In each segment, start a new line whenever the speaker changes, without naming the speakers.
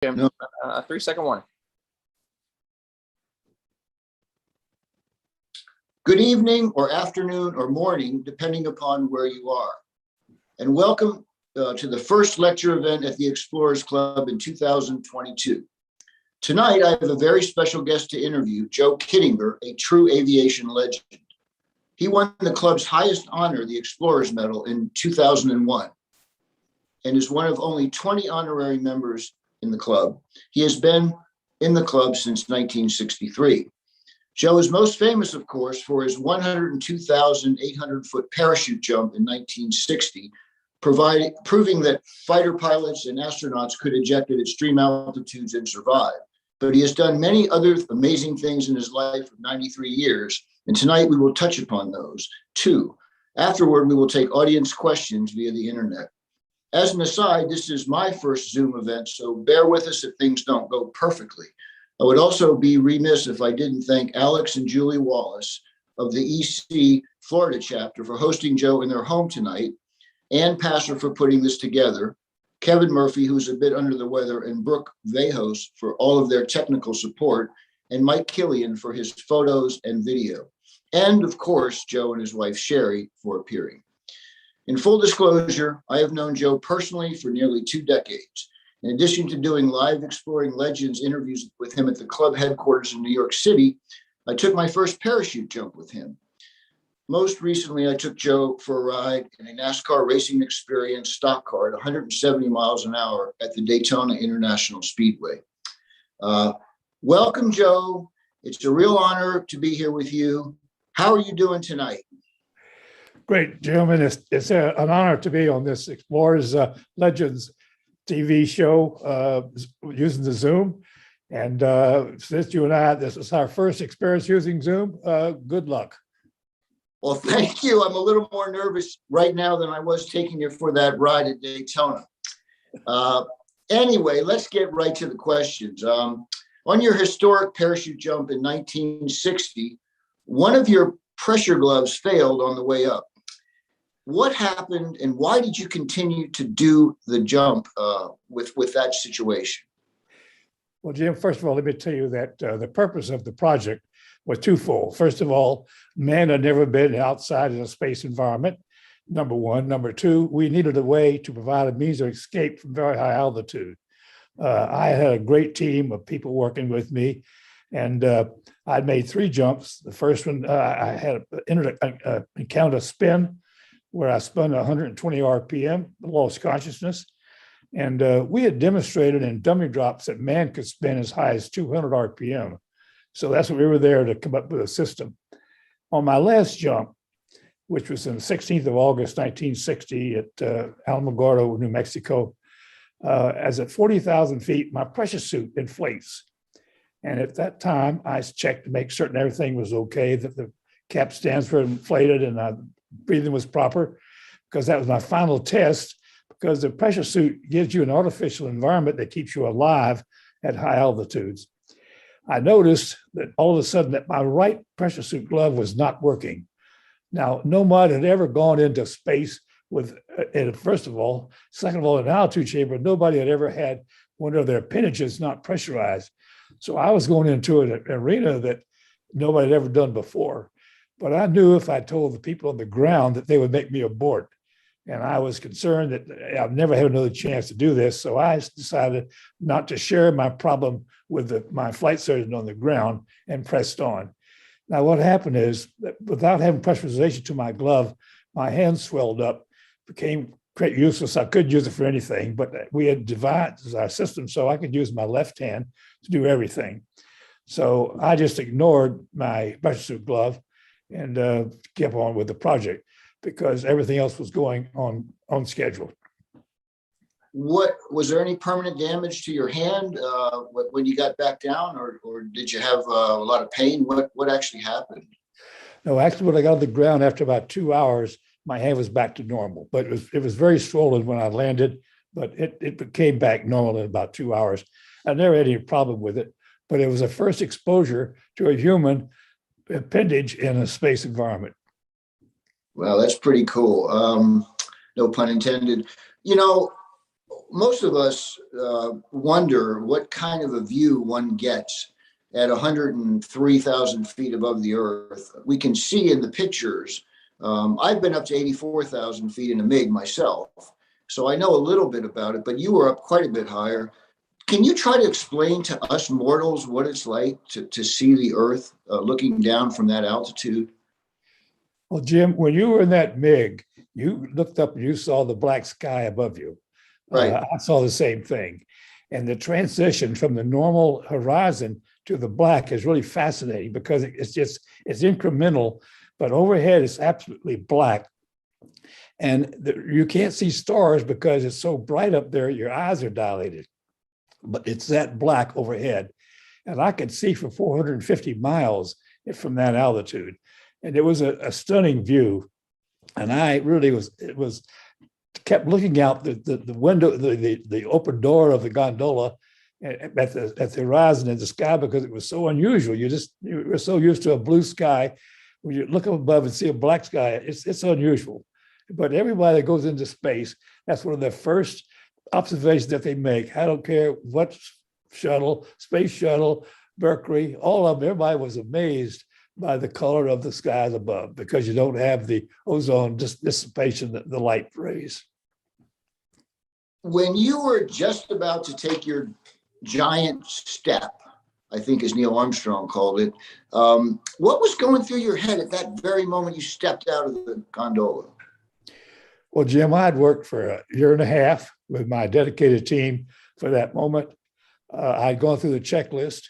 No.
3-second warning.
Good evening or afternoon or morning, depending upon where you are. And welcome to the first lecture event at the Explorers Club in 2022. Tonight, I have a very special guest to interview, Joe Kittinger, a true aviation legend. He won the club's highest honor, the Explorers Medal, in 2001, and is one of only 20 honorary members in the club. He has been in the club since 1963. Joe is most famous, of course, for his 102,800-foot parachute jump in 1960, proving that fighter pilots and astronauts could eject at extreme altitudes and survive. But he has done many other amazing things in his life of 93 years, and tonight we will touch upon those too. Afterward, we will take audience questions via the internet. As an aside, this is my first Zoom event, so bear with us if things don't go perfectly. I would also be remiss if I didn't thank Alex and Julie Wallace of the EC Florida chapter for hosting Joe in their home tonight, Ann Passer for putting this together, Kevin Murphy, who's a bit under the weather, and Brooke Vejos for all of their technical support, and Mike Killian for his photos and video. And of course, Joe and his wife Sherry for appearing. In full disclosure, I have known Joe personally for nearly 2 decades. In addition to doing live Exploring Legends interviews with him at the club headquarters in New York City, I took my first parachute jump with him. Most recently, I took Joe for a ride in a NASCAR racing experience stock car at 170 miles an hour at the Daytona International Speedway. Welcome, Joe. It's a real honor to be here with you. How are you doing tonight?
Great, gentlemen. It's an honor to be on this Explorers Legends TV show using the Zoom. And since you and I, this is our first experience using Zoom, good luck.
Well, thank you. I'm a little more nervous right now than I was taking you for that ride at Daytona. Anyway, let's get right to the questions. On your historic parachute jump in 1960, one of your pressure gloves failed on the way up. What happened and why did you continue to do the jump with that situation?
Well, Jim, first of all, let me tell you that the purpose of the project was twofold. First of all, man had never been outside in a space environment, number one. Number two, we needed a way to provide a means of escape from very high altitude. I had a great team of people working with me, and I'd made 3 jumps. The first one, I had encountered a spin where I spun 120 RPM, lost consciousness. And we had demonstrated in dummy drops that man could spin as high as 200 RPM. So that's what we were there to come up with a system. On my last jump, which was on the 16th of August, 1960 at Alamogordo, New Mexico, as at 40,000 feet, my pressure suit inflates. And at that time, I checked to make certain everything was okay, that the cap stands were inflated and breathing was proper, because that was my final test, because the pressure suit gives you an artificial environment that keeps you alive at high altitudes. I noticed that all of a sudden that my right pressure suit glove was not working. Now, no mod had ever gone into space with, first of all, second of all, an altitude chamber, nobody had ever had one of their appendages not pressurized. So I was going into an arena that nobody had ever done before. But I knew if I told the people on the ground that they would make me abort. And I was concerned that I'd never have another chance to do this. So I decided not to share my problem with my flight surgeon on the ground and pressed on. Now, what happened is that without having pressurization to my glove, my hand swelled up, became quite useless. I couldn't use it for anything, but we had devised our system so I could use my left hand to do everything. So I just ignored my pressure suit glove and kept on with the project because everything else was going on schedule.
What was there any permanent damage to your hand when you got back down, or did you have a lot of pain? What actually happened?
No, actually, when I got on the ground after about 2 hours, my hand was back to normal, but it was very swollen when I landed, but it came back normal in about 2 hours. I never had any problem with it, but it was the first exposure to a human appendage in a space environment.
Well, that's pretty cool. No pun intended. You know, most of us wonder what kind of a view one gets at 103,000 feet above the earth. We can see in the pictures. I've been up to 84,000 feet in a MiG myself, so I know a little bit about it, but you were up quite a bit higher. Can you try to explain to us mortals what it's like to see the earth looking down from that altitude?
Well, Jim, when you were in that MiG, you looked up and you saw the black sky above you.
Right.
I saw the same thing. And the transition from the normal horizon to the black is really fascinating because it's incremental, but overhead it's absolutely black. And you can't see stars because it's so bright up there, your eyes are dilated. But it's that black overhead. And I could see for 450 miles from that altitude. And it was a stunning view. And I really kept looking out the window, the open door of the gondola at the horizon in the sky because it was so unusual. You were so used to a blue sky. When you look up above and see a black sky, it's unusual. But everybody that goes into space, that's one of the first observations that they make. I don't care what shuttle, space shuttle, Mercury, all of them, everybody was amazed by the color of the skies above because you don't have the ozone dissipation, the light rays.
When you were just about to take your giant step, I think as Neil Armstrong called it, what was going through your head at that very moment you stepped out of the gondola?
Well, Jim, I'd worked for a year and a half with my dedicated team for that moment. I'd gone through the checklist.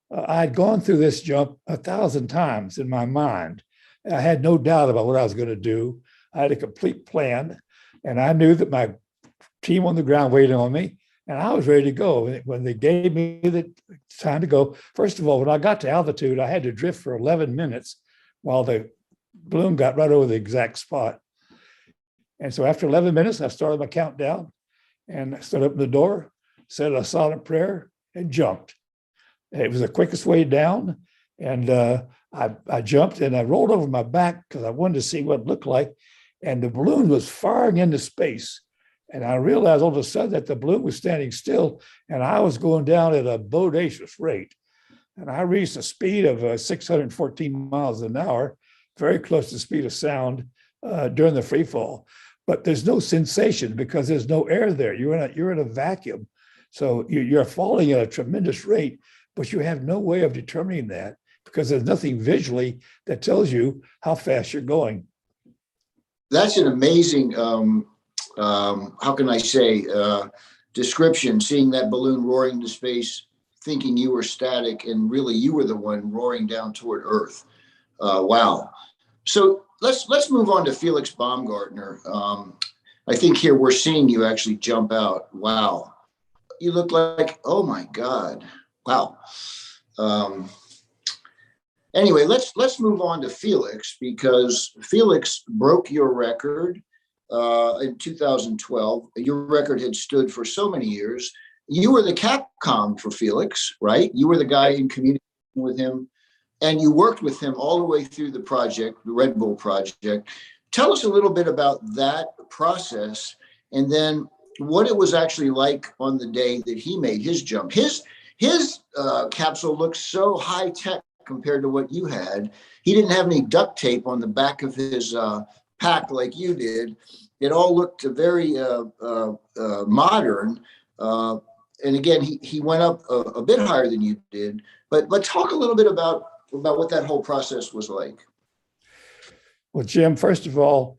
I'd gone through this jump 1,000 times in my mind. I had no doubt about what I was going to do. I had a complete plan, and I knew that my team on the ground waited on me, and I was ready to go. When they gave me the time to go, first of all, when I got to altitude, I had to drift for 11 minutes while the balloon got right over the exact spot. And so after 11 minutes, I started my countdown and I stood up in the door, said a silent prayer, and jumped. It was the quickest way down. And I jumped and I rolled over my back because I wanted to see what it looked like. And the balloon was firing into space. And I realized all of a sudden that the balloon was standing still and I was going down at a bodacious rate. And I reached a speed of 614 miles an hour, very close to the speed of sound during the free fall. But there's no sensation because there's no air there. You're in a vacuum. So you're falling at a tremendous rate, but you have no way of determining that because there's nothing visually that tells you how fast you're going.
That's an amazing, how can I say, description, seeing that balloon roaring into space, thinking you were static and really you were the one roaring down toward Earth. Wow. So let's move on to Felix Baumgartner. I think here we're seeing you actually jump out. Wow. You look like, oh my God. Wow. Anyway, let's move on to Felix because Felix broke your record in 2012. Your record had stood for so many years. You were the Capcom for Felix, right? You were the guy in communication with him, and you worked with him all the way through the project, the Red Bull project. Tell us a little bit about that process, and then what it was actually like on the day that he made his jump. His capsule looks so high tech compared to what you had. He didn't have any duct tape on the back of his pack like you did. It all looked very modern. And again, he went up a bit higher than you did. But talk a little bit about what that whole process was like.
Well, Jim, first of all,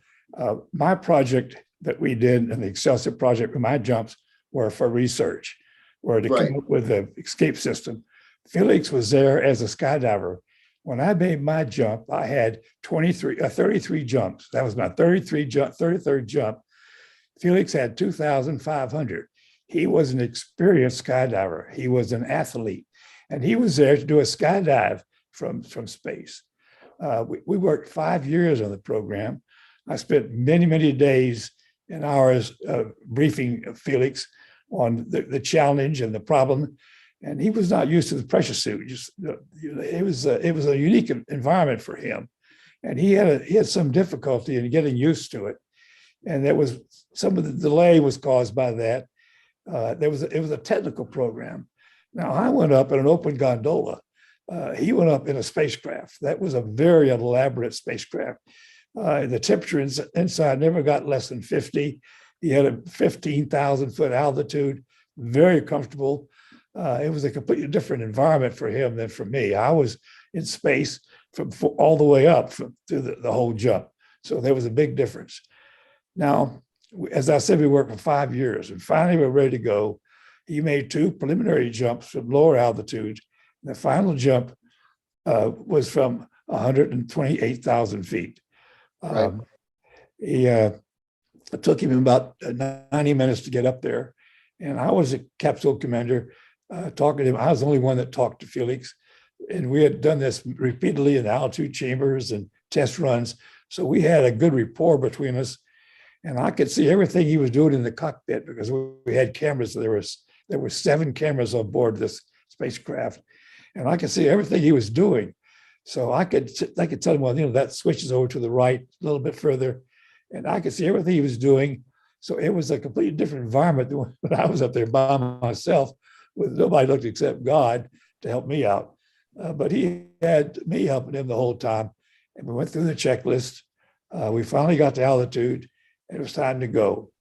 my project that we did and the Excelsior project with my jumps were for research, were to come up with the escape system. Felix was there as a skydiver. When I made my jump, I had 33 jumps. That was my 33rd jump. Felix had 2,500. He was an experienced skydiver. He was an athlete, and he was there to do a skydive from space. We worked 5 years on the program. I spent many days and hours briefing Felix on the challenge and the problem. And he was not used to the pressure suit. It was a unique environment for him, and he had some difficulty in getting used to it. And there was some of the delay was caused by that. it was a technical program. Now I went up in an open gondola. He went up in a spacecraft. That was a very elaborate spacecraft. The temperature inside never got less than 50. He had a 15,000 foot altitude, very comfortable. It was a completely different environment for him than for me. I was in space from all the way up through the whole jump. So there was a big difference. Now, as I said, we worked for 5 years and finally we're ready to go. He made 2 preliminary jumps from lower altitude. The final jump was from 128,000 feet.
Right.
It took him about 90 minutes to get up there. And I was a capsule commander talking to him. I was the only one that talked to Felix. And we had done this repeatedly in altitude chambers and test runs. So we had a good rapport between us. And I could see everything he was doing in the cockpit because we had cameras. There were 7 cameras on board this spacecraft. And I could see everything he was doing. So I could tell him, well, that switches over to the right a little bit further. And I could see everything he was doing. So it was a completely different environment than when I was up there by myself with nobody looked except God to help me out. But he had me helping him the whole time. And we went through the checklist. We finally got to altitude and it was time to go.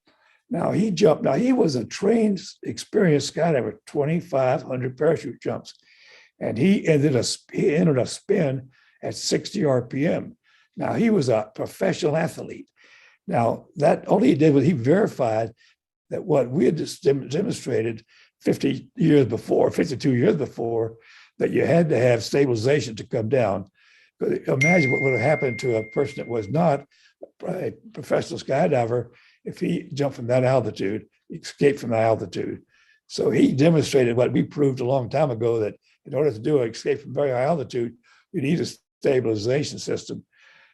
Now he jumped. Now he was a trained, experienced skydiver, 2,500 parachute jumps. And he entered a spin at 60 RPM. Now he was a professional athlete. Now that all he did was he verified that what we had just demonstrated 52 years before, that you had to have stabilization to come down. Imagine what would have happened to a person that was not a professional skydiver if he jumped from that altitude, escaped from that altitude. So he demonstrated what we proved a long time ago, that in order to do an escape from very high altitude, you need a stabilization system.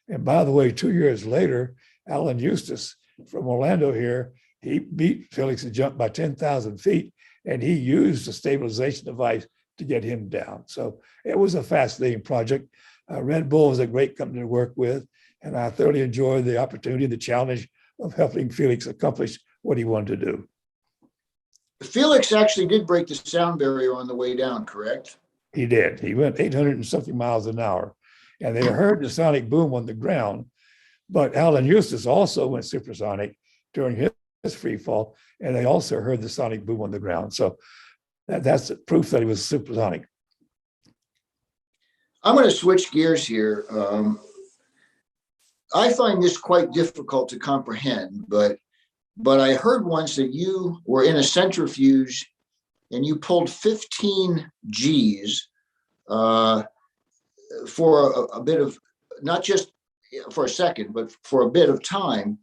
And by the way, 2 years later, Alan Eustace from Orlando here, he beat Felix and jumped by 10,000 feet, and he used a stabilization device to get him down. So it was a fascinating project. Red Bull was a great company to work with, and I thoroughly enjoyed the opportunity, the challenge of helping Felix accomplish what he wanted to do.
Felix actually did break the sound barrier on the way down, correct?
He did. He went 800 and something miles an hour, and they heard the sonic boom on the ground. But Alan Eustace also went supersonic during his free fall, and they also heard the sonic boom on the ground. So that's proof that he was supersonic.
I'm going to switch gears here. I find this quite difficult to comprehend, but I heard once that you were in a centrifuge and you pulled 15 Gs for a bit of, not just for a second, but for a bit of time.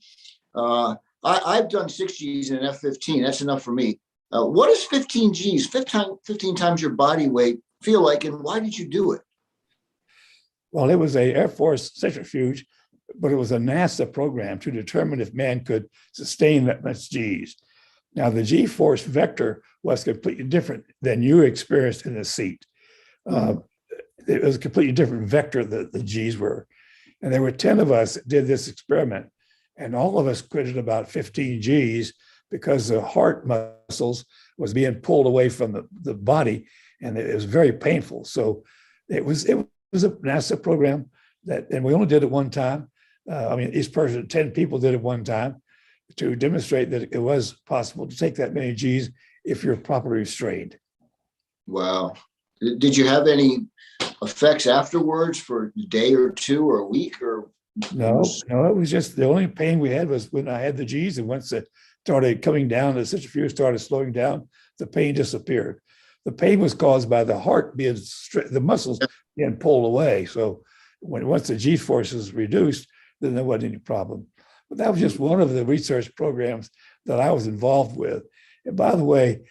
I've done 6 Gs in an F-15. That's enough for me. What does 15 Gs, 15 times your body weight, feel like, and why did you do it?
Well, it was a Air Force centrifuge, but it was a NASA program to determine if man could sustain that much Gs. Now, the G-force vector was completely different than you experienced in the seat. It was a completely different vector that the Gs were. And there were 10 of us that did this experiment, and all of us quitted about 15 Gs because the heart muscles was being pulled away from the body, and it was very painful. So it was a NASA program and we only did it one time. Each person, 10 people did it one time to demonstrate that it was possible to take that many Gs if you're properly restrained.
Wow. Did you have any effects afterwards for a day or two or a week? Or
No, it was just the only pain we had was when I had the Gs, and once it started coming down, the centrifuge started slowing down, the pain disappeared. The pain was caused by the heart being the muscles being pulled away. So once the G force is reduced, then there wasn't any problem. But that was just one of the research programs that I was involved with. And by the way,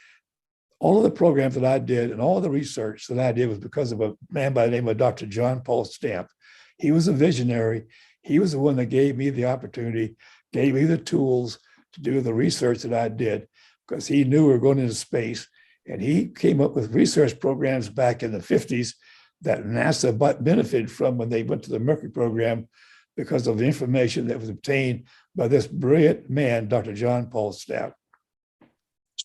all of the programs that I did and all the research that I did was because of a man by the name of Dr. John Paul Stamp. He was a visionary. He was the one that gave me the opportunity, gave me the tools to do the research that I did, because he knew we were going into space. And he came up with research programs back in the 50s that NASA benefited from when they went to the Mercury program, because of the information that was obtained by this brilliant man, Dr. John Paul Stamp.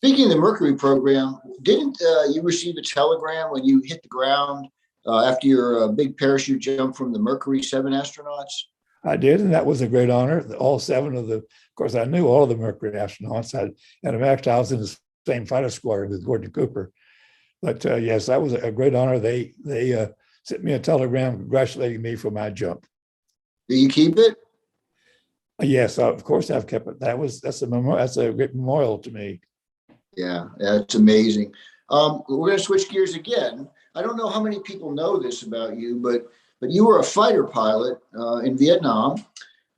Speaking of the Mercury program, didn't you receive a telegram when you hit the ground after your big parachute jump from the Mercury 7 astronauts?
I did, and that was a great honor. All seven of of course, I knew all of the Mercury astronauts. And in fact, I was in the same fighter squadron with Gordon Cooper. But yes, that was a great honor. They sent me a telegram congratulating me for my jump.
Do you keep it?
Yes, of course I've kept it. That's a great memorial to me.
Yeah, that's amazing. We're going to switch gears again. I don't know how many people know this about you, but you were a fighter pilot in Vietnam.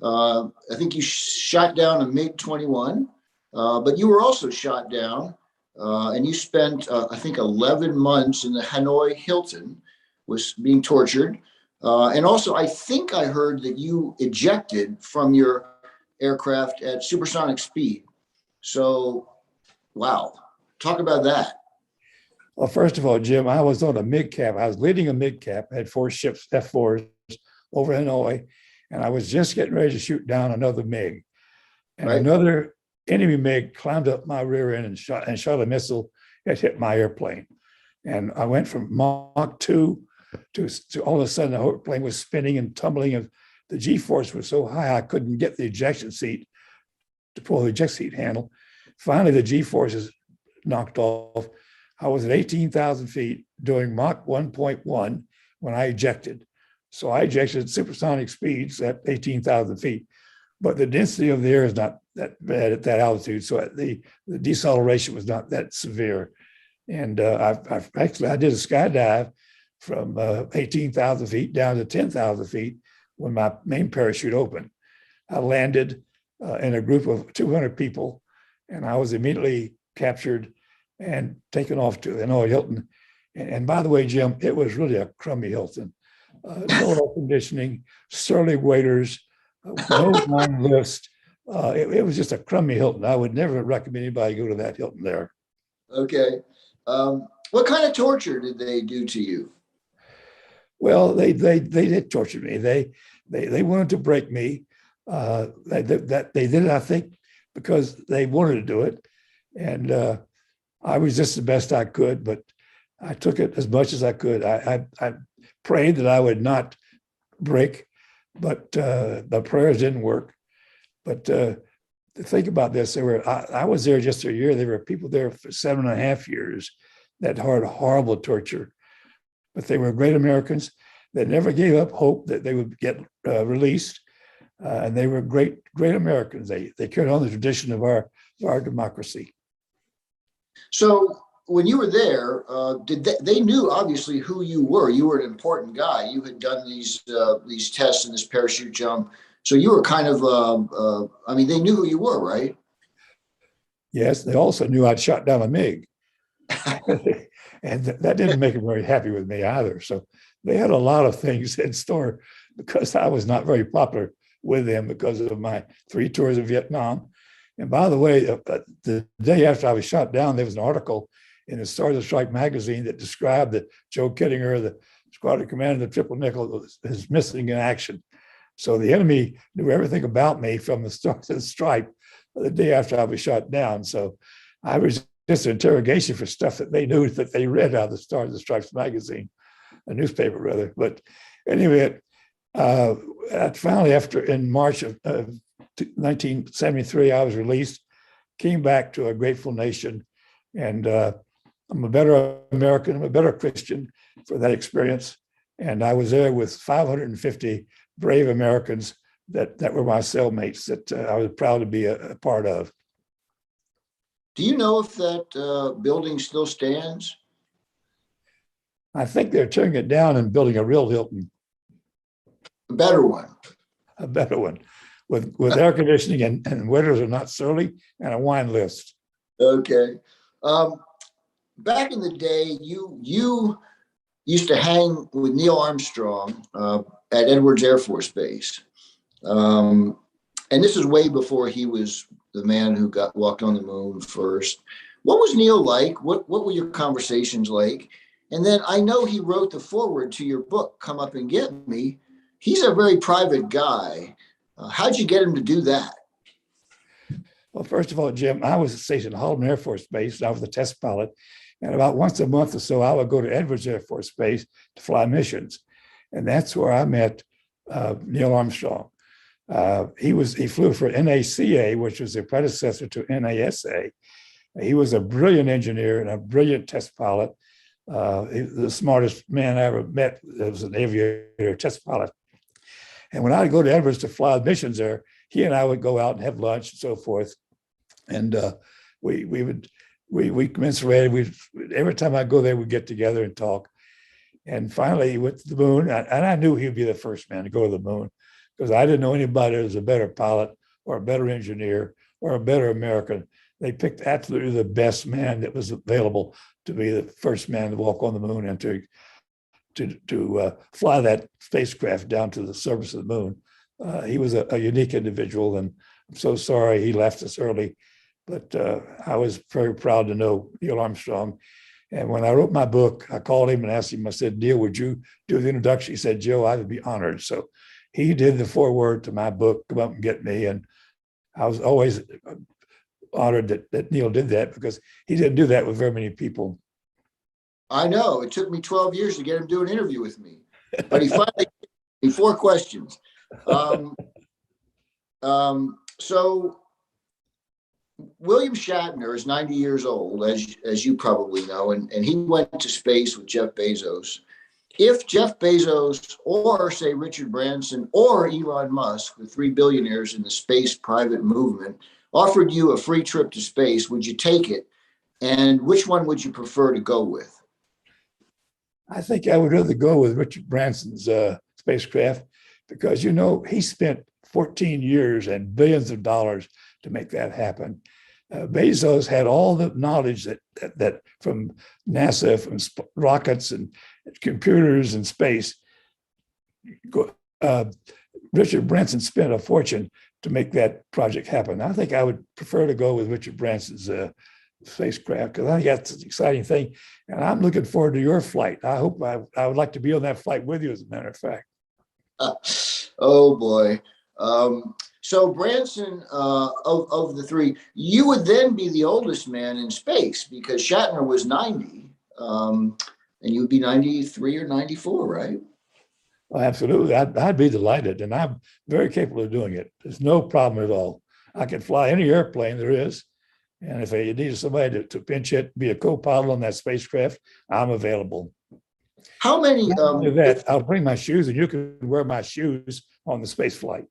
I think you shot down a MiG-21, but you were also shot down, and you spent, I think, 11 months in the Hanoi Hilton, was being tortured. And also, I think I heard that you ejected from your aircraft at supersonic speed. So, wow, talk about that.
Well, first of all, Jim, I was on a MiG cap. I was leading a MiG cap. I had 4 ships, F4s, over Hanoi, and I was just getting ready to shoot down another MiG. And
Right.
another enemy MiG climbed up my rear end and shot a missile that hit my airplane. And I went from Mach 2 to all of a sudden the whole plane was spinning and tumbling, and the G-force was so high I couldn't get the ejection seat to pull the eject seat handle. Finally, the G-forces knocked off. I was at 18,000 feet doing Mach 1.1 when I ejected. So I ejected at supersonic speeds at 18,000 feet, but the density of the air is not that bad at that altitude. So the deceleration was not that severe. And I did a skydive from 18,000 feet down to 10,000 feet when my main parachute opened. I landed in a group of 200 people, and I was immediately captured and taken off to Hanoi Hilton. And by the way, Jim, it was really a crummy Hilton. No air conditioning, surly waiters, no wine list. It was just a crummy Hilton. I would never recommend anybody go to that Hilton there.
Okay. What kind of torture did they do to you?
Well, they did torture me. They wanted to break me. They did it, I think, because they wanted to do it, and I was just the best I could. But I took it as much as I could. I prayed that I would not break, but the prayers didn't work. But think about this: I was there just a year. There were people there for 7.5 years that had horrible torture. But they were great Americans that never gave up hope that they would get released, and they were great Americans. They carried on the tradition of our democracy.
So when you were there, they knew obviously who you were? You were an important guy. You had done these tests and this parachute jump, so you were kind of. They knew who you were, right?
Yes, they also knew I'd shot down a MiG. And that didn't make them very happy with me either. So they had a lot of things in store because I was not very popular with them because of my 3 tours of Vietnam. And by the way, the day after I was shot down, there was an article in the Stars and Stripes magazine that described that Joe Kittinger, the squadron commander of the Triple Nickel, is missing in action. So the enemy knew everything about me from the Stars and Stripes the day after I was shot down. So I was just an interrogation for stuff that they knew that they read out of the Stars and Stripes magazine, a newspaper rather. But anyway, finally, in March of 1973, I was released, came back to a grateful nation, and I'm a better American, I'm a better Christian for that experience. And I was there with 550 brave Americans that were my cellmates that I was proud to be a part of.
Do you know if that building still stands?
I think they're tearing it down and building a real Hilton.
A better one.
A better one with air conditioning and waiters are not surly and a wine list.
Okay. Back in the day, you used to hang with Neil Armstrong at Edwards Air Force Base. And this is way before he was the man who walked on the moon first. What was Neil like? What were your conversations like? And then I know he wrote the foreword to your book, Come Up and Get Me. He's a very private guy. How'd you get him to do that?
Well, first of all, Jim, I was stationed at Hallam Air Force Base. I was a test pilot. And about once a month or so, I would go to Edwards Air Force Base to fly missions. And that's where I met Neil Armstrong. He flew for NACA, which was the predecessor to NASA. He was a brilliant engineer and a brilliant test pilot. The smartest man I ever met was an aviator test pilot. And when I would go to Edwards to fly missions there, he and I would go out and have lunch and so forth. And we commiserated. Every time I go there, we'd get together and talk. And finally, he went to the moon. And I knew he would be the first man to go to the moon because I didn't know anybody that was a better pilot or a better engineer or a better American. They picked absolutely the best man that was available to be the first man to walk on the moon and to fly that spacecraft down to the surface of the moon. He was a unique individual, and I'm so sorry he left us early. But I was very proud to know Neil Armstrong. And when I wrote my book, I called him and asked him, I said, Neil, would you do the introduction? He said, Joe, I would be honored. So he did the foreword to my book, Come Up and Get Me. And I was always honored that Neil did that because he didn't do that with very many people.
I know. It took me 12 years to get him to do an interview with me. But he finally gave me 4 questions. So William Shatner is 90 years old, as you probably know, and he went to space with Jeff Bezos. If Jeff Bezos or, say, Richard Branson or Elon Musk, the 3 billionaires in the space private movement, offered you a free trip to space, would you take it? And which one would you prefer to go with?
I think I would rather go with Richard Branson's spacecraft because, he spent 14 years and billions of dollars to make that happen. Bezos had all the knowledge that from NASA, from rockets and computers and space. Richard Branson spent a fortune to make that project happen. I think I would prefer to go with Richard Branson's spacecraft because I think that's an exciting thing. And I'm looking forward to your flight. I hope I would like to be on that flight with you, as a matter of fact.
Oh, boy. So Branson, of the 3, you would then be the oldest man in space because Shatner was 90, and you would be 93 or 94, right?
Well, absolutely. I'd be delighted, and I'm very capable of doing it. There's no problem at all. I can fly any airplane there is, and if you need somebody to pinch hit, be a co-pilot on that spacecraft, I'm available.
How many?
I'll bring my shoes, and you can wear my shoes on the space flight.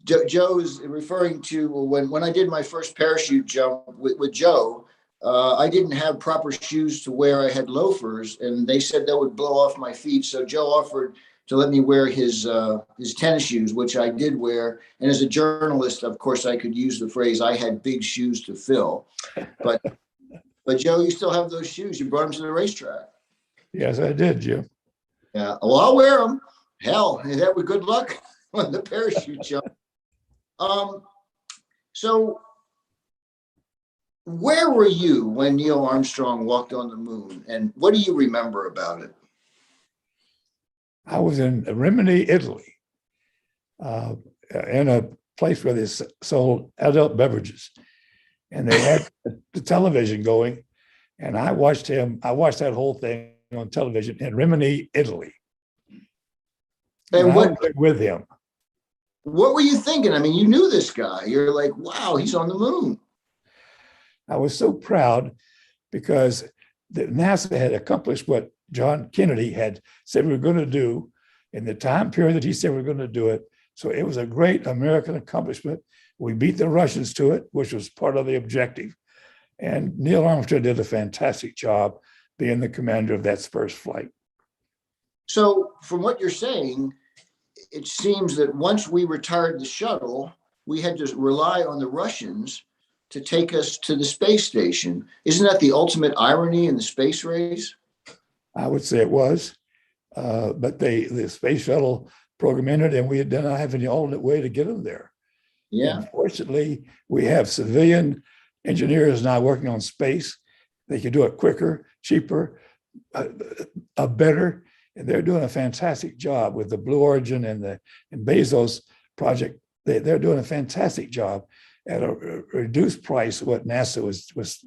Joe is referring to when I did my first parachute jump with Joe. I didn't have proper shoes to wear. I had loafers, and they said that would blow off my feet. So Joe offered to let me wear his tennis shoes, which I did wear. And as a journalist, of course, I could use the phrase "I had big shoes to fill." But Joe, you still have those shoes. You brought them to the racetrack.
Yes, I did, Jim.
Yeah. Well, I'll wear them. Hell, that would good luck on the parachute jump. So where were you when Neil Armstrong walked on the moon, and what do you remember about it?
I was in Rimini, Italy, in a place where they sold adult beverages, and they had the television going, and I watched that whole thing on television in Rimini, Italy. And what with him?
What were you thinking? I mean, you knew this guy. You're like, wow, he's on the moon.
I was so proud because NASA had accomplished what John Kennedy had said we were going to do in the time period that he said we were going to do it. So it was a great American accomplishment. We beat the Russians to it, which was part of the objective. And Neil Armstrong did a fantastic job being the commander of that first flight.
So from what you're saying, it seems that once we retired the shuttle, we had to rely on the Russians to take us to the space station. Isn't that the ultimate irony in the space race?
I would say it was, but the space shuttle program ended, and we did not have any alternate way to get them there.
Yeah.
Unfortunately, we have civilian engineers now working on space. They can do it quicker, cheaper, better, and they're doing a fantastic job with the Blue Origin and Bezos project they're doing a fantastic job at a reduced price of what NASA was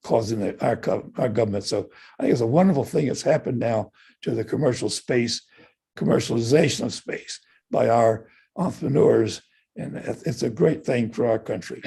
causing our government. So I think it's a wonderful thing that's happened now to the commercialization of space by our entrepreneurs, and it's a great thing for our country.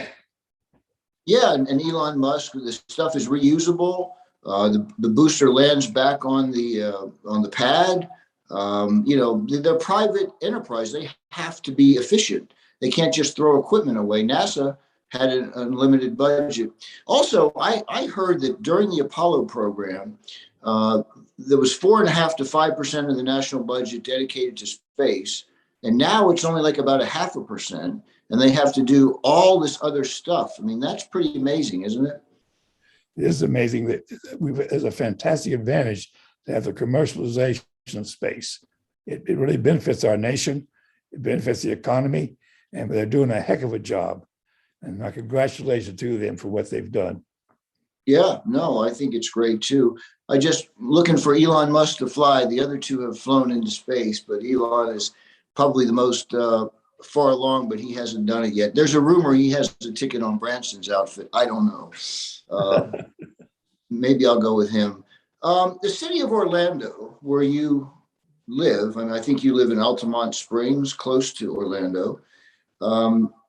Yeah, and Elon Musk, this stuff is reusable. The booster lands back on the pad. They're private enterprise. They have to be efficient. They can't just throw equipment away. NASA had an unlimited budget. Also, I heard that during the Apollo program, there was 4.5% to 5% of the national budget dedicated to space. And now it's only like about 0.5%. And they have to do all this other stuff. I mean, that's pretty amazing, isn't it?
It is amazing that it's a fantastic advantage to have the commercialization of space. It really benefits our nation. It benefits the economy, and they're doing a heck of a job. And my congratulations to them for what they've done.
Yeah, no, I think it's great too. I just looking for Elon Musk to fly. The other two have flown into space, but Elon is probably the most far along, but he hasn't done it yet. There's a rumor he has a ticket on Branson's outfit. I don't know. Maybe I'll go with him. The city of Orlando, where you live, and I think you live in Altamont Springs, close to Orlando.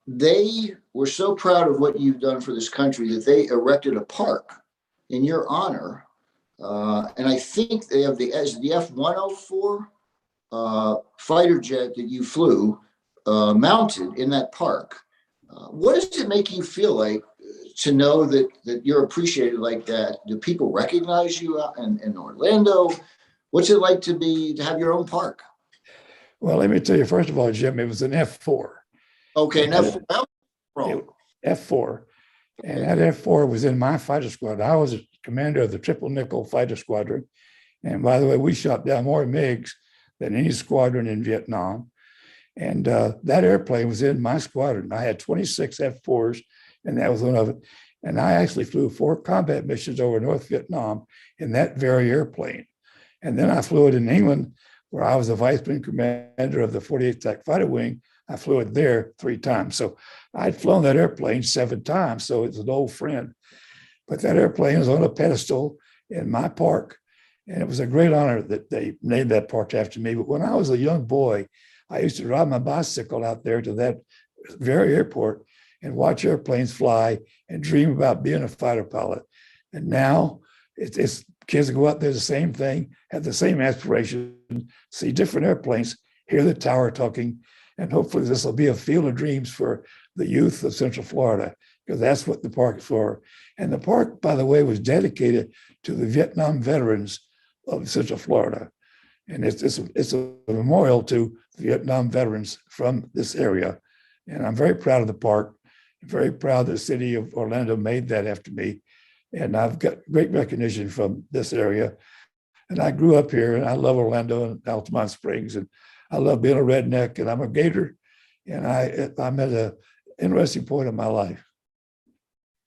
They were so proud of what you've done for this country that they erected a park in your honor. And I think they have the F-104 fighter jet that you flew mounted in that park. What does it make you feel like to know that you're appreciated like that? Do people recognize you in Orlando? What's it like to have your own park?
Well, let me tell you, first of all, Jim, it was an F4.
Okay, and
F4. And that F4 was in my fighter squadron. I was a commander of the Triple Nickel Fighter Squadron. And by the way, we shot down more MiGs than any squadron in Vietnam. And that airplane was in my squadron. I had 26 F4s, and that was one of it. And I actually flew 4 combat missions over North Vietnam in that very airplane. And then I flew it in England, where I was the vice wing commander of the 48th Attack Fighter Wing. I flew it there 3 times. So I'd flown that airplane 7 times. So it's an old friend. But that airplane is on a pedestal in my park. And it was a great honor that they named that park after me. But when I was a young boy, I used to ride my bicycle out there to that very airport and watch airplanes fly and dream about being a fighter pilot. And now it's kids go out there, the same thing, have the same aspiration, see different airplanes, hear the tower talking, and hopefully this will be a field of dreams for the youth of Central Florida, because that's what the park is for. And the park, by the way, was dedicated to the Vietnam veterans of Central Florida. And it's a memorial to Vietnam veterans from this area. And I'm very proud of the park. I'm very proud that the city of Orlando made that after me. And I've got great recognition from this area. And I grew up here, and I love Orlando and Altamont Springs, and I love being a redneck, and I'm a Gator. And I'm at an interesting point in my life.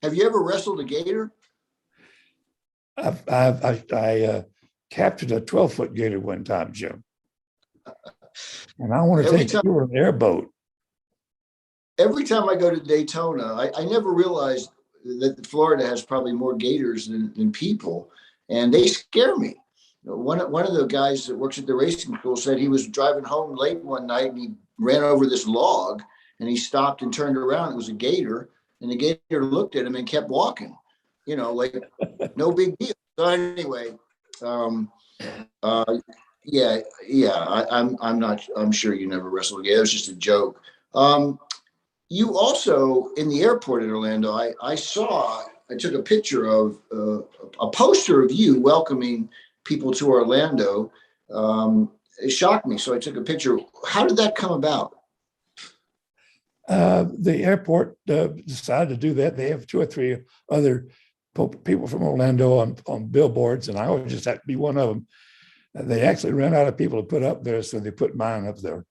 Have you ever wrestled a Gator?
I captured a 12-foot Gator one time, Jim. And I want to take you on an airboat.
Every time I go to Daytona, I never realized that Florida has probably more gators than people, and they scare me. One of the guys that works at the racing school said he was driving home late one night and he ran over this log, and he stopped and turned around. It was a gator, and the gator looked at him and kept walking, like no big deal. So anyway, I'm sure you never wrestled a gator. It was just a joke. You also, in the airport in Orlando, I took a picture of a poster of you welcoming people to Orlando. It shocked me, so I took a picture. How did that come about?
The airport decided to do that. They have 2 or 3 other people from Orlando on billboards, and I would just have to be one of them. They actually ran out of people to put up there, so they put mine up there.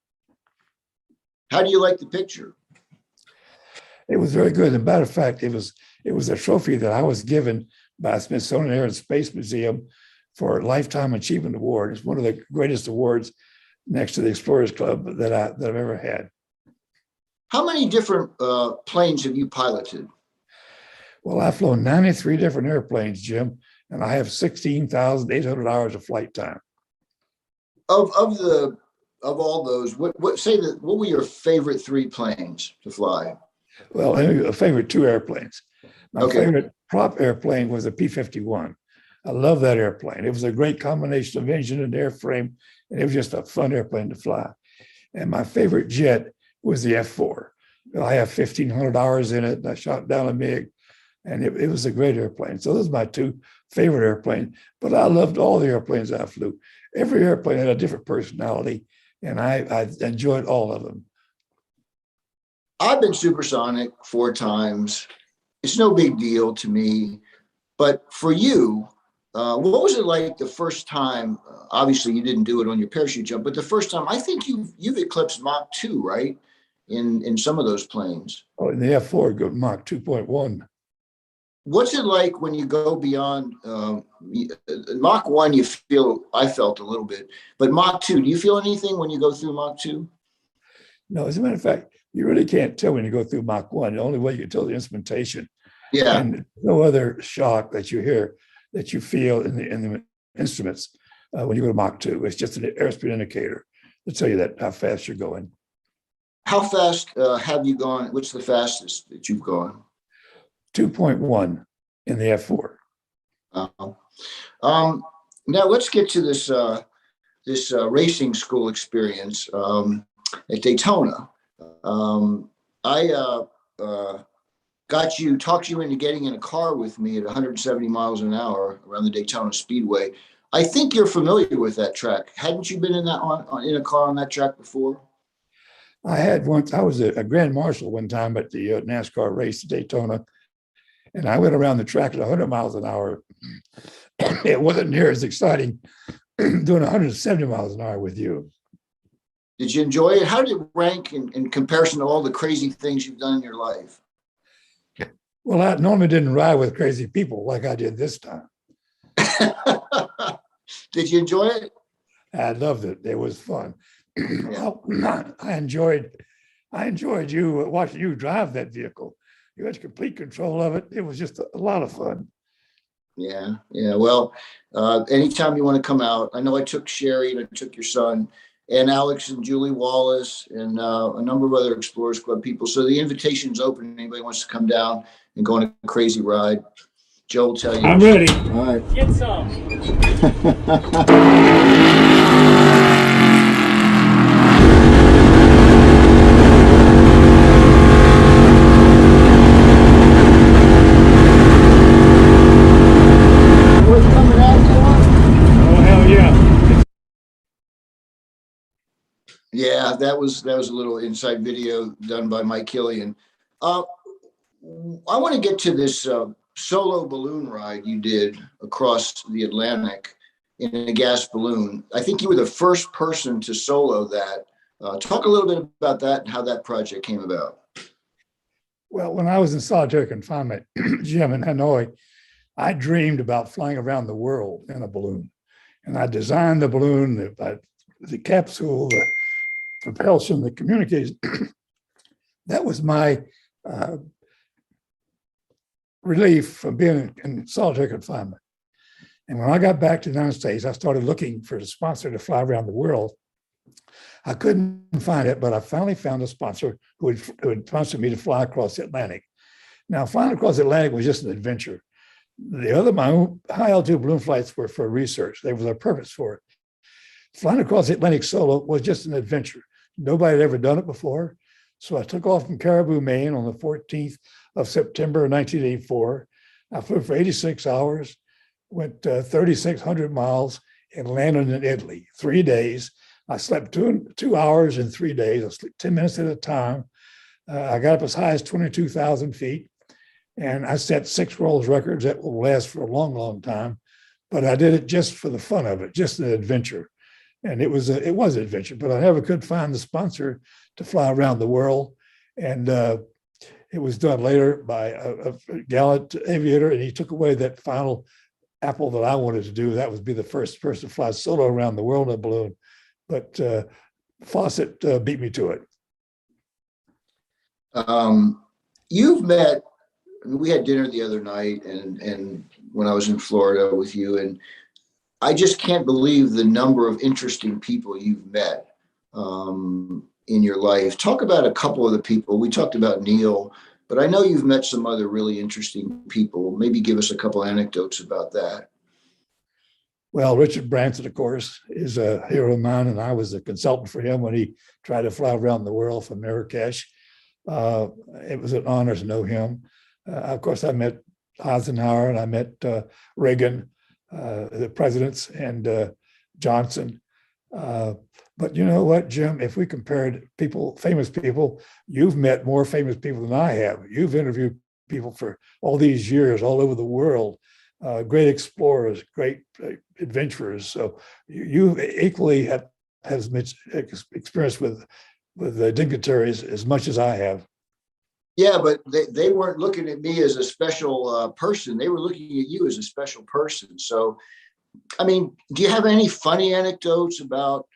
How do you like the picture?
It was very good. As a matter of fact, it was a trophy that I was given by Smithsonian Air and Space Museum for a Lifetime Achievement Award. It's one of the greatest awards next to the Explorers Club that I've ever had.
How many different planes have you piloted?
Well, I've flown 93 different airplanes, Jim, and I have 16,800 hours of flight time.
Of all those, what what were your favorite three planes to fly?
Well, a favorite two airplanes. My
Okay.
favorite prop airplane was a P-51. I love that airplane. It was a great combination of engine and airframe, and it was just a fun airplane to fly. And my favorite jet was the F-4. I have 1,500 hours in it, and I shot down a MiG, and it was a great airplane. So those are my two favorite airplanes. But I loved all the airplanes I flew. Every airplane had a different personality, and I enjoyed all of them.
I've been supersonic 4 times. It's no big deal to me. But for you, what was it like the first time? Obviously, you didn't do it on your parachute jump, but the first time, I think you've eclipsed Mach 2, right? In some of those planes.
Oh, and the F-4 go Mach 2.1.
What's it like when you go beyond Mach 1? I felt a little bit, but Mach 2, do you feel anything when you go through Mach 2?
No, as a matter of fact, you really can't tell when you go through Mach 1. The only way you can tell the instrumentation.
Yeah.
And no other shock that you hear, that you feel in the instruments when you go to Mach 2. It's just an airspeed indicator to tell you that how fast you're going.
How fast have you gone? What's the fastest that you've gone?
2.1 in the F-4.
Now let's get to this racing school experience at Daytona. I talked you into getting in a car with me at 170 miles an hour around the Daytona Speedway. I think you're familiar with that track. Hadn't you been in a car on that track before?
I had once. I was a grand marshal one time at the NASCAR race at Daytona, and I went around the track at 100 miles an hour. It wasn't near as exciting doing 170 miles an hour with you.
Did you enjoy it? How did it rank in comparison to all the crazy things you've done in your life?
Well, I normally didn't ride with crazy people like I did this time.
Did you enjoy it?
I loved it. It was fun.
Yeah.
I enjoyed you watching you drive that vehicle. You had complete control of it. It was just a lot of fun.
Yeah. Well, anytime you want to come out, I know I took Sherry and I took your son and Alex and Julie Wallace and a number of other Explorers Club people. So the invitation's open. Anybody wants to come down and go on a crazy ride. Joe will tell you.
I'm ready.
All right.
Get some.
What's coming out, John?
Oh, hell yeah.
Yeah, that was a little inside video done by Mike Killian. I want to get to this solo balloon ride you did across the Atlantic in a gas balloon. I think you were the first person to solo that. Talk a little bit about that and how that project came about.
Well, when I was in solitary confinement, Jim, in Hanoi, I dreamed about flying around the world in a balloon. And I designed the balloon, the capsule, the propulsion, the communication. That was my relief from being in solitary confinement. And when I got back to the United States, I started looking for a sponsor to fly around the world. I couldn't find it, but I finally found a sponsor who would sponsor me to fly across the Atlantic. Now, flying across the Atlantic was just an adventure. My high altitude balloon flights were for research. There was a purpose for it. Flying across the Atlantic solo was just an adventure. Nobody had ever done it before. So I took off from Caribou, Maine on the 14th of September 1984. I flew for 86 hours, went 3,600 miles, and landed in Italy. 3 days. I slept 2 hours in 3 days. I slept 10 minutes at a time. I got up as high as 22,000 feet. And I set 6 world records that will last for a long, long time. But I did it just for the fun of it, just an adventure. And it was an adventure, but I never could find the sponsor to fly around the world. And it was done later by a gallant aviator, and he took away that final apple that I wanted to do. That would be the first person to fly solo around the world in a balloon. But Fawcett beat me to it.
You've met, I mean, we had dinner the other night and when I was in Florida with you, and I just can't believe the number of interesting people you've met in your life. Talk about a couple of the people. We talked about Neil, but I know you've met some other really interesting people. Maybe give us a couple anecdotes about that.
Well, Richard Branson, of course, is a hero of mine, and I was a consultant for him when he tried to fly around the world from Marrakesh. It was an honor to know him. Of course, I met Eisenhower and I met Reagan, the presidents, and Johnson. But you know what, Jim? If we compared people, famous people, you've met more famous people than I have. You've interviewed people for all these years, all over the world, great explorers, great adventurers. So you equally have as much experience with the dignitaries as much as I have.
Yeah, but they weren't looking at me as a special person. They were looking at you as a special person. So, I mean, do you have any funny anecdotes about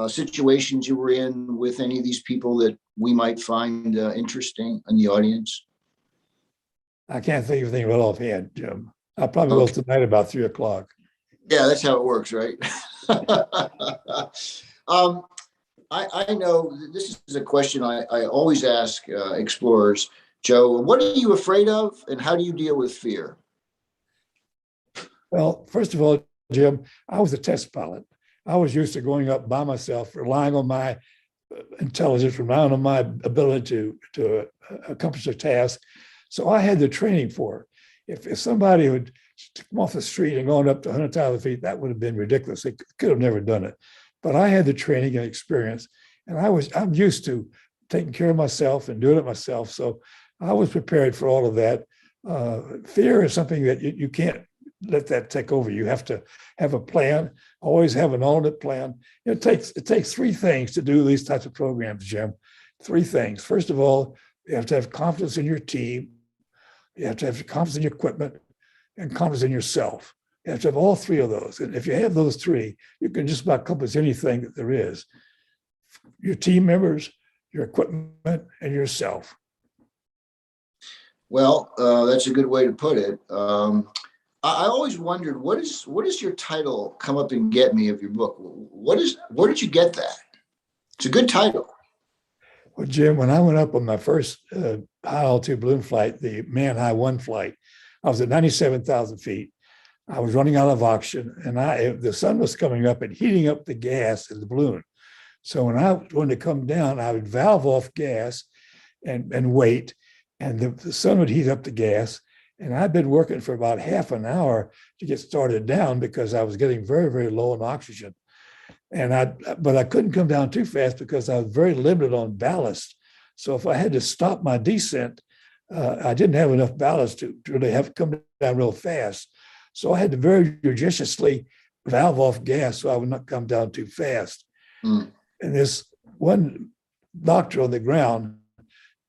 situations you were in with any of these people that we might find interesting in the audience?
I can't think of anything right offhand, Jim. I probably will tonight about 3:00.
Yeah, that's how it works, right? I know this is a question I always ask explorers. Joe, what are you afraid of and how do you deal with fear?
Well, first of all, Jim, I was a test pilot. I was used to going up by myself, relying on my intelligence, relying on my ability to accomplish a task. So I had the training for it. If somebody would come off the street and gone up to 100,000 feet, that would have been ridiculous. They could have never done it. But I had the training and experience, and I'm used to taking care of myself and doing it myself. So I was prepared for all of that. Fear is something that you can't let that take over. You have to have a plan, always have an alternate plan. It takes three things to do these types of programs, Jim. Three things. First of all, you have to have confidence in your team. You have to have confidence in your equipment and confidence in yourself. You have to have all three of those. And if you have those three, you can just about accomplish anything that there is. Your team members, your equipment, and yourself.
Well, that's a good way to put it. I always wondered, what is your title, Come Up and Get Me, of your book? Where did you get that? It's a good title.
Well, Jim, when I went up on my first high altitude balloon flight, the Man High 1 flight, I was at 97,000 feet. I was running out of oxygen, and the sun was coming up and heating up the gas in the balloon. So when I wanted to come down, I would valve off gas and wait, and the sun would heat up the gas. And I'd been working for about half an hour to get started down because I was getting very, very low on oxygen. But I couldn't come down too fast because I was very limited on ballast. So if I had to stop my descent, I didn't have enough ballast to really have come down real fast. So I had to very judiciously valve off gas so I would not come down too fast. Mm. And this one doctor on the ground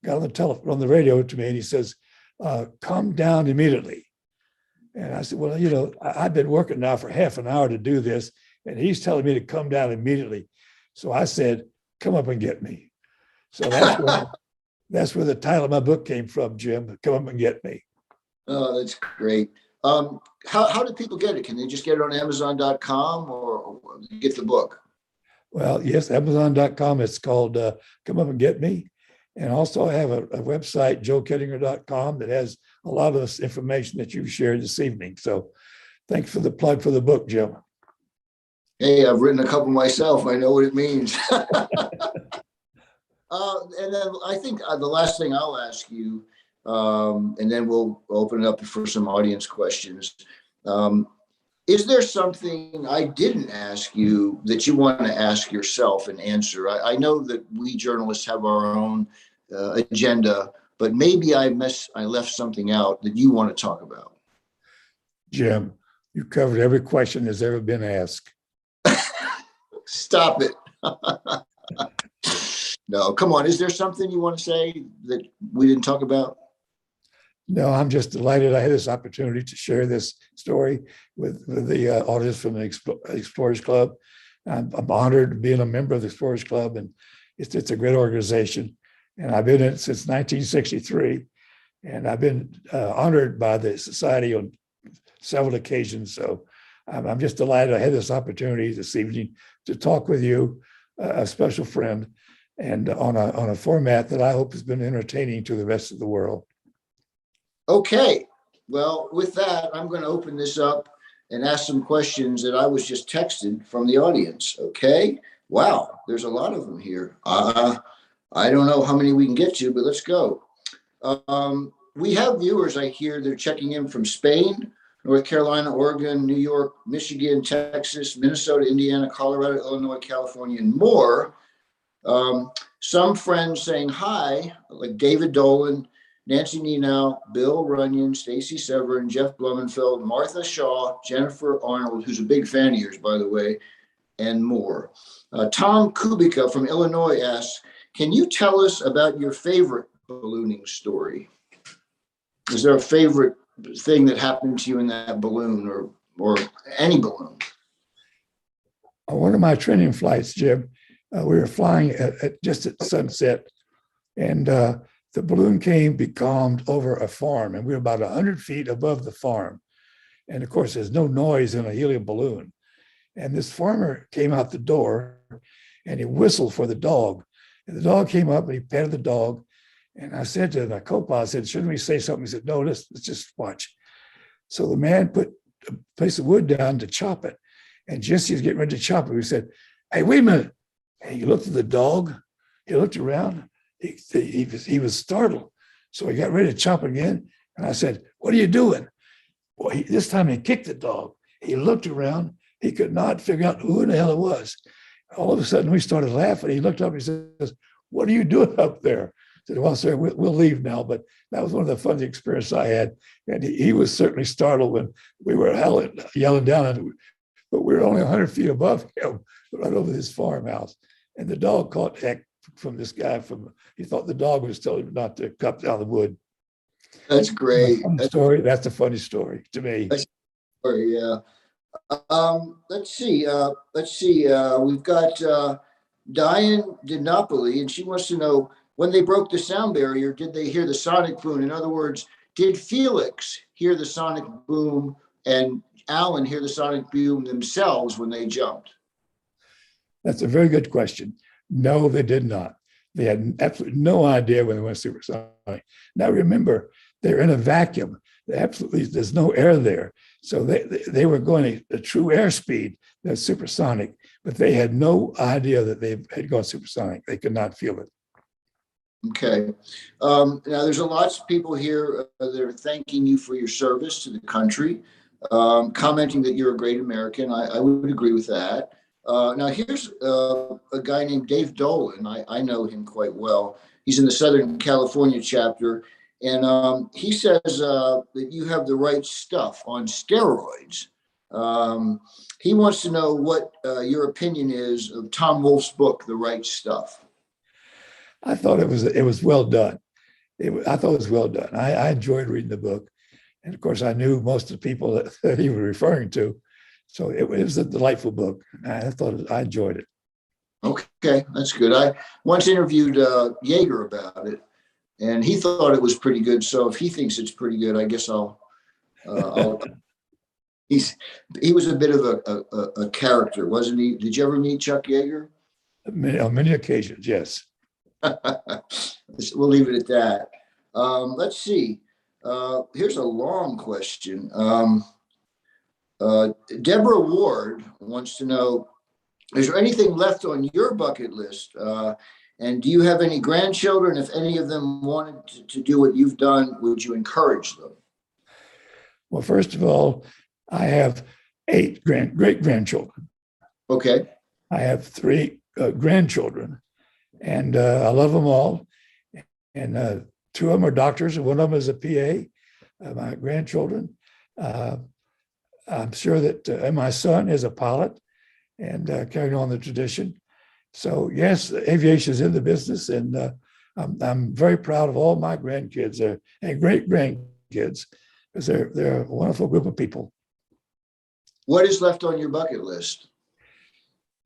got on the radio to me, and he says, come down immediately. And I said, well, I've been working now for half an hour to do this, and he's telling me to come down immediately. So I said, come up and get me. So that's where the title of my book came from, Jim, Come Up and Get Me.
Oh, that's great. How do people get it? Can they just get it on Amazon.com or get the book?
Well, yes, Amazon.com. It's called Come Up and Get Me. And also I have a website, joekittinger.com, that has a lot of this information that you've shared this evening. So thanks for the plug for the book, Jim.
Hey, I've written a couple myself. I know what it means. And then I think the last thing I'll ask you, and then we'll open it up for some audience questions. Is there something I didn't ask you that you want to ask yourself and answer? I know that we journalists have our own agenda, but maybe I left something out that you want to talk about.
Jim, you covered every question that's ever been asked.
Stop it. No, come on. Is there something you want to say that we didn't talk about?
No, I'm just delighted I had this opportunity to share this story with the audience from the Explorers Club. I'm honored being a member of the Explorers Club, and it's a great organization. and I've been in it since 1963. And I've been honored by the society on several occasions. So I'm just delighted I had this opportunity this evening to talk with you, a special friend, and on a format that I hope has been entertaining to the rest of the world.
Okay. Well, with that, I'm going to open this up and ask some questions that I was just texted from the audience. Okay. Wow. There's a lot of them here. I don't know how many we can get to, but let's go. We have viewers, I hear, they're checking in from Spain, North Carolina, Oregon, New York, Michigan, Texas, Minnesota, Indiana, Colorado, Illinois, California, and more. Some friends saying hi, like David Dolan, Nancy Nenow, Bill Runyon, Stacy Severin, Jeff Blumenfeld, Martha Shaw, Jennifer Arnold, who's a big fan of yours, by the way, and more. Tom Kubica from Illinois asks, can you tell us about your favorite ballooning story? Is there a favorite thing that happened to you in that balloon or any balloon?
On one of my training flights, Jim, we were flying just at sunset, and the balloon came becalmed over a farm, and we were about 100 feet above the farm. And of course, there's no noise in a helium balloon. And this farmer came out the door, and he whistled for the dog. And the dog came up, and he petted the dog. And I said to my co-pilot, I said, shouldn't we say something? He said, no, let's just watch. So the man put a piece of wood down to chop it. And just as he was getting ready to chop it, we said, hey, wait a minute. And he looked at the dog. He looked around. He was startled. So he got ready to chop again. And I said, what are you doing? Well, this time he kicked the dog. He looked around. He could not figure out who in the hell it was. All of a sudden, we started laughing. He looked up and he says, what are you doing up there? I said, well, sir, we'll leave now. But that was one of the funny experiences I had. And he was certainly startled when we were yelling down at him. But we were only 100 feet above him, right over his farmhouse. And the dog caught heck from this guy. He thought the dog was telling him not to cut down the wood.
That's great.
That's a funny story to me.
Yeah. Let's see. We've got Diane DiNapoli, and she wants to know, when they broke the sound barrier, did they hear the sonic boom? In other words, did Felix hear the sonic boom and Alan hear the sonic boom themselves when they jumped?
That's a very good question. No, they did not. They had absolutely no idea when they went supersonic. Now remember, they're in a vacuum. There's no air there. So they were going a true airspeed that's supersonic, but they had no idea that they had gone supersonic. They could not feel it.
Okay. Now there's a lots of people here that are thanking you for your service to the country, commenting that you're a great American. I would agree with that. Now here's a guy named Dave Dolan. I know him quite well. He's in the Southern California chapter. And he says that you have the right stuff on steroids. He wants to know what your opinion is of Tom Wolfe's book, The Right Stuff.
I thought it was well done. I thought it was well done. I enjoyed reading the book. And of course, I knew most of the people that he was referring to. So it was a delightful book. I enjoyed it.
Okay, that's good. I once interviewed Yeager about it, and he thought it was pretty good. So if he thinks it's pretty good, I guess I'll he was a bit of a character, wasn't he? Did you ever meet Chuck Yeager?
On many occasions, yes.
We'll leave it at that. Let's see. Here's a long question. Deborah Ward wants to know, is there anything left on your bucket list? And do you have any grandchildren? If any of them wanted to do what you've done, would you encourage them?
Well, first of all, I have 8 great-grandchildren.
Okay.
I have 3 grandchildren, and I love them all. And 2 of them are doctors, and one of them is a PA, my grandchildren. I'm sure that and my son is a pilot and carrying on the tradition. So yes, aviation is in the business, and I'm very proud of all my grandkids and great grandkids, because they're a wonderful group of people.
What is left on your bucket list?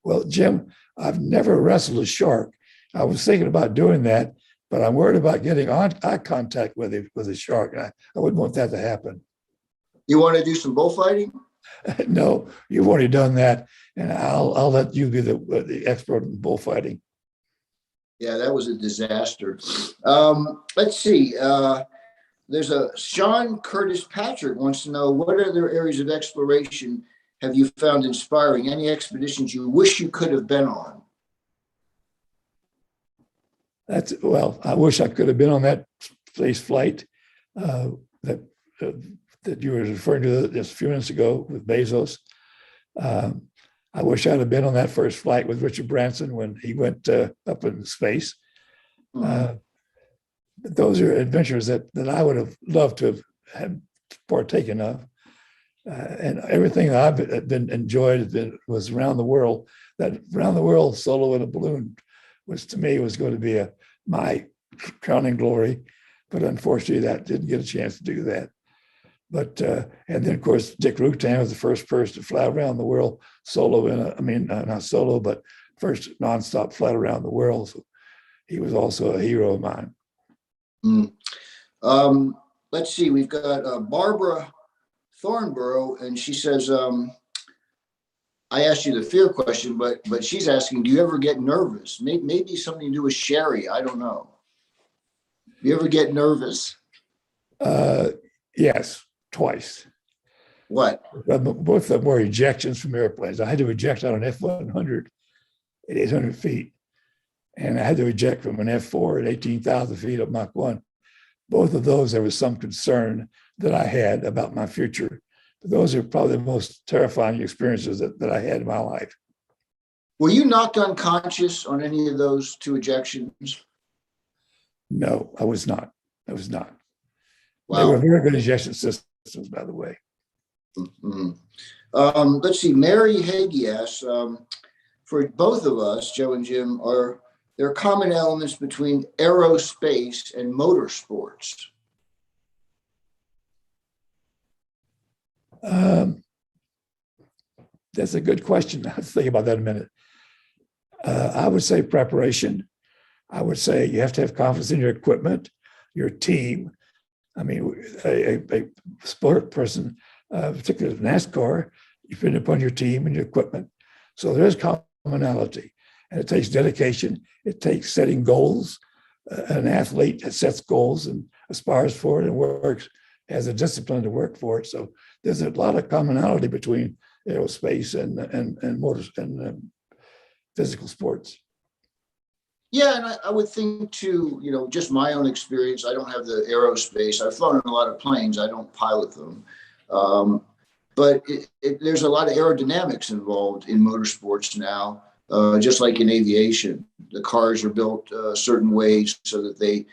Well, Jim, I've never wrestled a shark. I was thinking about doing that, but I'm worried about getting eye contact with a shark. I wouldn't want that to happen.
You want to do some bullfighting?
No, you've already done that, and I'll let you be the expert in bullfighting.
Yeah, that was a disaster. Let's see. There's a Sean Curtis Patrick wants to know, what other areas of exploration have you found inspiring? Any expeditions you wish you could have been on?
I wish I could have been on that space flight that you were referring to just a few minutes ago with Bezos. I wish I'd have been on that first flight with Richard Branson when he went up in space. Those are adventures that I would have loved to have partaken of. And everything that I've been enjoyed was around the world. That around the world solo in a balloon was, to me, was going to be my crowning glory. But unfortunately, that didn't get a chance to do that. But and then of course Dick Rutan was the first person to fly around the world solo not solo, but first nonstop flight around the world. So he was also a hero of mine.
Let's see, we've got Barbara Thornborough, and she says, I asked you the fear question, but she's asking, do you ever get nervous? Maybe something to do with Sherry. I don't know. Do you ever get nervous?
Yes, twice.
What?
Both of them were ejections from airplanes. I had to eject on an F-100 at 800 feet, and I had to eject from an F-4 at 18,000 feet at Mach 1. Both of those, there was some concern that I had about my future. But those are probably the most terrifying experiences that I had in my life.
Were you knocked unconscious on any of those two ejections?
No, I was not. I was not.
Wow.
They were very good ejection systems, by the way.
Mm-hmm. Let's see. Mary Hagee asks, for both of us, Joe and Jim, are there common elements between aerospace and motorsports?
That's a good question. I'll think about that in a minute. I would say preparation. I would say you have to have confidence in your equipment, your team. I mean, a sport person, particularly NASCAR, you depend upon your team and your equipment. So there is commonality, and it takes dedication. It takes setting goals. An athlete that sets goals and aspires for it and works, has a discipline to work for it. So there's a lot of commonality between aerospace and motors and physical sports.
Yeah, and I would think too, just my own experience, I don't have the aerospace. I've flown in a lot of planes. I don't pilot them. But there's a lot of aerodynamics involved in motorsports now, just like in aviation. The cars are built certain ways so that they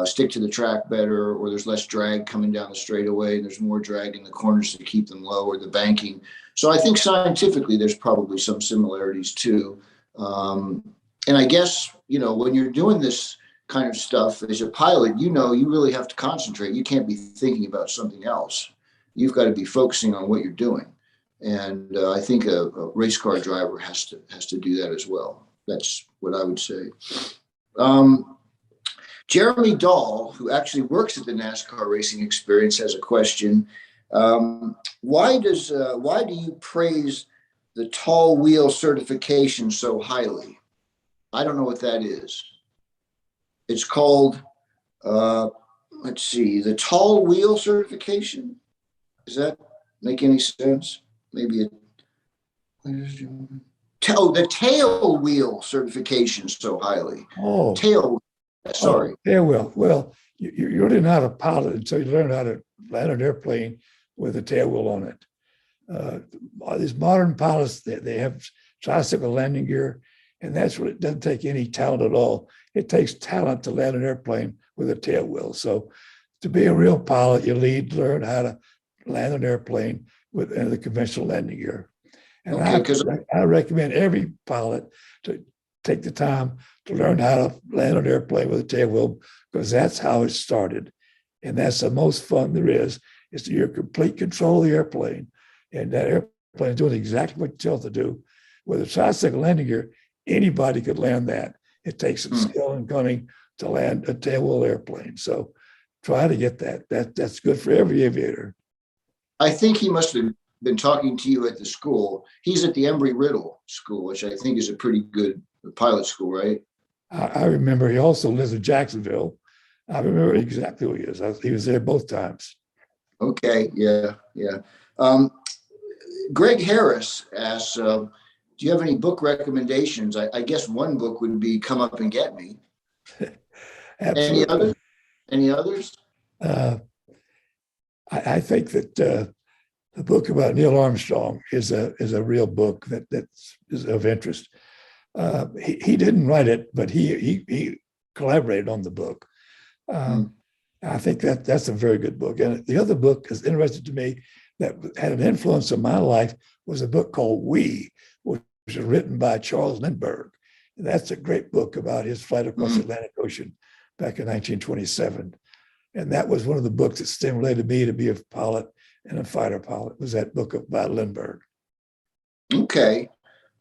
stick to the track better, or there's less drag coming down the straightaway, and there's more drag in the corners to keep them low, or the banking. So I think scientifically there's probably some similarities too. And I guess, when you're doing this kind of stuff as a pilot, you really have to concentrate. You can't be thinking about something else. You've got to be focusing on what you're doing. And I think a race car driver has to do that as well. That's what I would say. Jeremy Dahl, who actually works at the NASCAR Racing Experience, has a question. Why do you praise the tall wheel certification so highly? I don't know what that is. It's called, the tall wheel certification. Does that make any sense? Maybe the tail wheel certification so highly.
Oh,
tail. Sorry.
Tail wheel. Well, you really know how to pilot until you learn how to land an airplane with a tail wheel on it. These modern pilots, they have tricycle landing gear. And that's what it doesn't take any talent at all. It takes talent to land an airplane with a tail wheel. So to be a real pilot, you learn how to land an airplane with the conventional landing gear. And I recommend every pilot to take the time to learn how to land an airplane with a tail wheel, because that's how it started. And that's the most fun there is you're complete control of the airplane. And that airplane is doing exactly what you tell it to do. With a tricycle landing gear, anybody could land that. It takes some skill and cunning, to land a tailwheel airplane. So try to get that. That's good for every aviator.
I think he must have been talking to you at the school. He's at the Embry-Riddle School, which I think is a pretty good pilot school, right?
I remember he also lives in Jacksonville. I remember exactly who he is. He was there both times.
Okay, yeah, yeah. Um, Greg Harris asks, do you have any book recommendations? I guess one book would be Come Up and Get Me.
Absolutely.
Any others? Any others?
I think that the book about Neil Armstrong is a real book that is of interest. He didn't write it, but he collaborated on the book. I think that's a very good book. And the other book is interesting to me that had an influence on my life was a book called We, which was written by Charles Lindbergh. And that's a great book about his flight across the Atlantic Ocean back in 1927. And that was one of the books that stimulated me to be a pilot and a fighter pilot, was that book by Lindbergh.
Okay.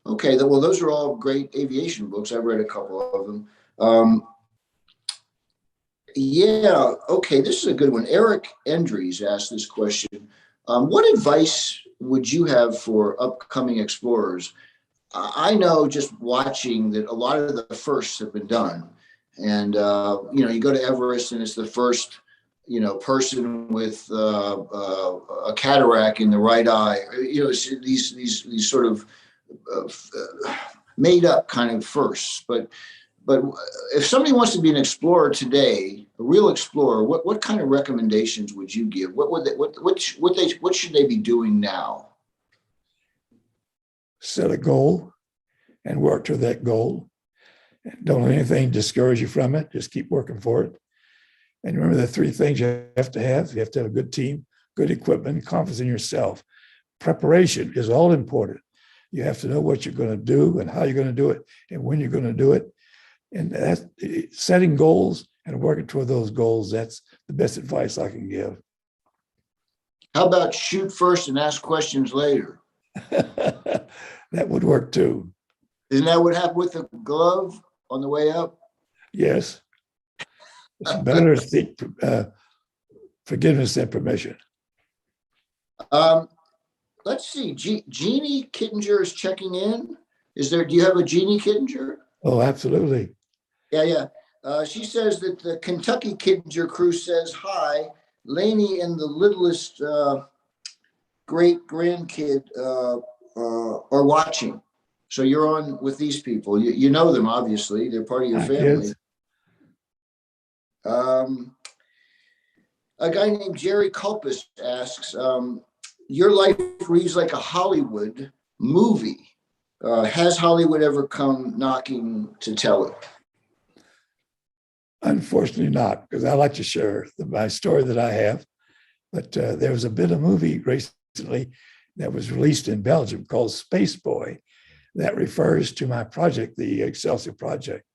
Well, those are all great aviation books. I've read a couple of them. Yeah, okay, this is a good one. Eric Endries asked this question. What advice would you have for upcoming explorers? I know just watching that a lot of the firsts have been done. And, you go to Everest and it's the first, person with a cataract in the right eye. These sort of made up kind of firsts. But if somebody wants to be an explorer today, a real explorer, what kind of recommendations would you give? What should they be doing now?
Set a goal and work toward that goal. Don't let anything discourage you from it. Just keep working for it. And remember the three things you have to have. You have to have a good team, good equipment, confidence in yourself. Preparation is all important. You have to know what you're going to do and how you're going to do it and when you're going to do it. And that's setting goals and working toward those goals. That's the best advice I can give.
How about shoot first and ask questions later?
That would work too.
Isn't that what happened with the glove on the way up?
Yes. It's better to seek forgiveness than permission.
Let's see. Jeannie Kittinger is checking in. Do you have a Jeannie Kittinger?
Oh, absolutely.
Yeah. She says that the Kentucky Kittinger crew says hi. Laney and the littlest great grandkid are watching. So you're on with these people. You know them, obviously. They're part of your family. A guy named Jerry Culpus asks, your life reads like a Hollywood movie. Has Hollywood ever come knocking to tell it?
Unfortunately not, because I like to share my story that I have. But there was a bit of movie recently that was released in Belgium called Space Boy that refers to my project, the Excelsior Project.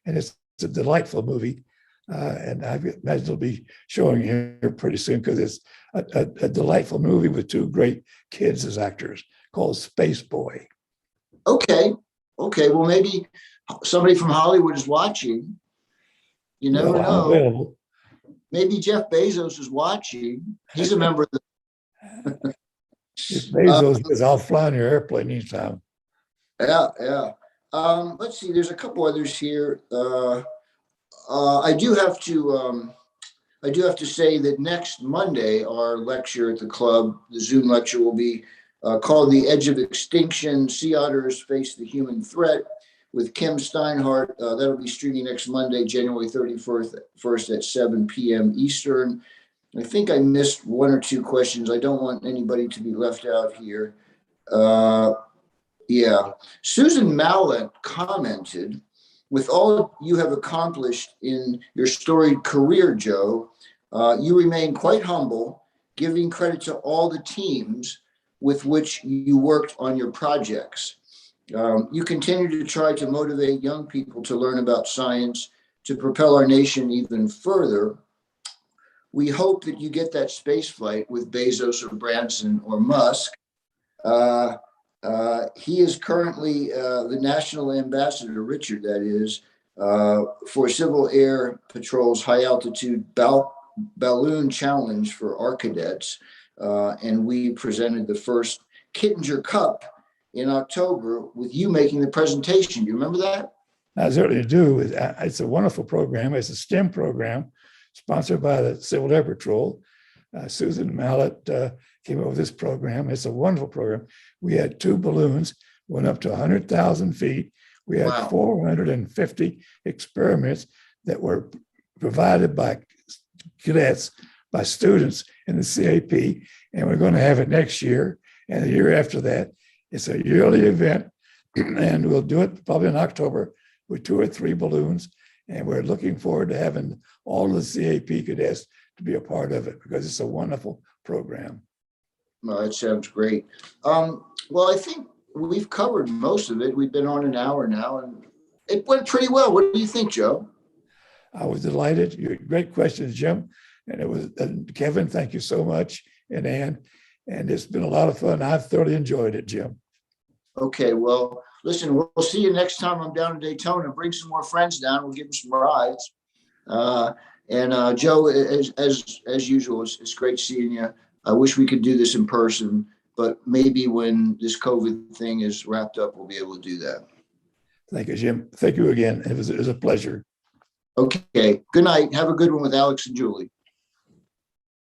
And it's a delightful movie. And I imagine it'll be showing here pretty soon because it's a delightful movie with two great kids as actors called Space Boy.
Okay. Well, maybe somebody from Hollywood is watching. You never know.
Available.
Maybe Jeff Bezos is watching. He's a member of the.
If Bezos is, I'll fly on your airplane anytime.
Yeah. Let's see. There's a couple others here. I do have to say that next Monday, our lecture at the club, the Zoom lecture, will be called "The Edge of Extinction: Sea Otters Face the Human Threat" with Kim Steinhardt. That'll be streaming next Monday, January 31st at 7 p.m. Eastern. I think I missed one or two questions. I don't want anybody to be left out here. Yeah. Susan Mallett commented, with all you have accomplished in your storied career, Joe, you remain quite humble, giving credit to all the teams with which you worked on your projects. You continue to try to motivate young people to learn about science, to propel our nation even further. We hope that you get that space flight with Bezos or Branson or Musk. He is currently the national ambassador, Richard, that is, for Civil Air Patrol's high altitude balloon challenge for our cadets. And we presented the first Kittinger Cup in October with you making the presentation. Do you remember that?
I certainly do. It's a wonderful program. It's a STEM program sponsored by the Civil Air Patrol. Susan Mallett came up with this program. It's a wonderful program. We had 2 balloons, went up to 100,000 feet. We had
Wow.
450 experiments that were provided by cadets, by students in the CAP, and we're going to have it next year and the year after that. It's a yearly event, and we'll do it probably in October with 2 or 3 balloons, and we're looking forward to having all the CAP cadets to be a part of it because it's a wonderful program.
No, that sounds great. Well, I think we've covered most of it. We've been on an hour now, and it went pretty well. What do you think, Joe?
I was delighted. Great questions, Jim. And it was Kevin, thank you so much, and Ann. And it's been a lot of fun. I've thoroughly enjoyed it, Jim.
Okay, well, listen, we'll see you next time I'm down in Daytona. Bring some more friends down. We'll give them some rides. And Joe, as usual, it's great seeing you. I wish we could do this in person, but maybe when this COVID thing is wrapped up, we'll be able to do that.
Thank you, Jim. Thank you again. It was a pleasure.
Okay, good night. Have a good one with Alex and Julie.